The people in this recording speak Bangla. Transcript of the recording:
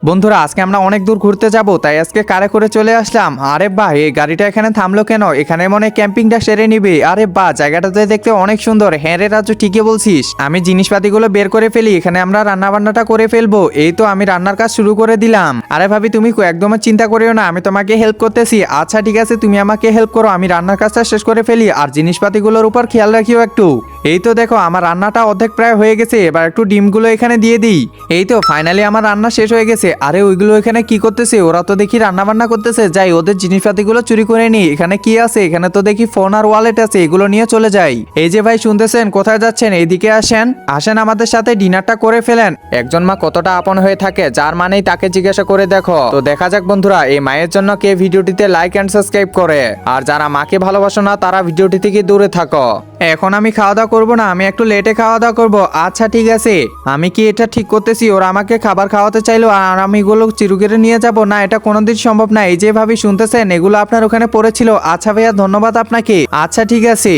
বন্ধুরা আজকে আমরা অনেক দূর ঘুরতে যাব, তাই আজকে কারে করে চলে আসলাম। আরে বাহ, এই গাড়িটা এখানে থামলো কেন? এখানে মনে হয় ক্যাম্পিংটা সেরে নিবে। আরে বাহ, জায়গাটাতে দেখতে অনেক সুন্দর। হ্যাঁ রে রাজু, ঠিকই বলছিস। আমি জিনিসপাতিগুলো বের করে ফেলি, এখানে আমরা রান্না বান্নাটা করে ফেলবো। এই তো আমি রান্নার কাজ শুরু করে দিলাম। আরে ভাবি, তুমি একদম চিন্তা করিও না, আমি তোমাকে হেল্প করতেছি। আচ্ছা ঠিক আছে, তুমি আমাকে হেল্প করো, আমি রান্নার কাজটা শেষ করে ফেলি। আর জিনিসপাতিগুলোর উপর খেয়াল রাখিও একটু। এই তো দেখো, আমার রান্নাটা অর্ধেক প্রায় হয়ে গেছে। এবার একটু ডিমগুলো এখানে দিয়ে দিই। এই তো ফাইনালি আমার রান্না শেষ হয়ে গেছে। আরে ওইগুলো এখানে কি করতেছে? ওরা তো দেখি রান্না বান্না করতেছে। যাই, ওদের জিনিসপাতিগুলো চুরি করে নি। এখানে কি আছে? এখানে তো দেখি ফোন আর ওয়ালেট আছে, এগুলো নিয়ে চলে যাই। এই যে ভাই শুনতেছেন, কোথায় যাচ্ছেন? এইদিকে আসেন, আসেন আমাদের সাথে ডিনারটা করে ফেলেন। একজন মা কতটা আপন হয়ে থাকে, যার মানেই তাকে জিজ্ঞাসা করে দেখো। তো দেখা যাক বন্ধুরা, এই মায়ের জন্য কে ভিডিওটিতে লাইক এন্ড সাবস্ক্রাইব করে। আর যারা মাকে ভালোবাসো না, তারা ভিডিওটি থেকে দূরে থাকো। এখন আমি খাওয়া দাওয়া করবো না, আমি একটু লেটে খাওয়া দাওয়া করবো। আচ্ছা ঠিক আছে। আমি কি এটা ঠিক করতেছি? ওরা আমাকে খাবার খাওয়াতে চাইলো আর আমি এগুলো চিরুকেরে নিয়ে যাব না, এটা কোনোদিন সম্ভব না। এই যে ভাবি শুনতেছেন, এগুলো আপনার ওখানে পড়েছিল। আচ্ছা ভাইয়া, ধন্যবাদ আপনাকে। আচ্ছা ঠিক আছে।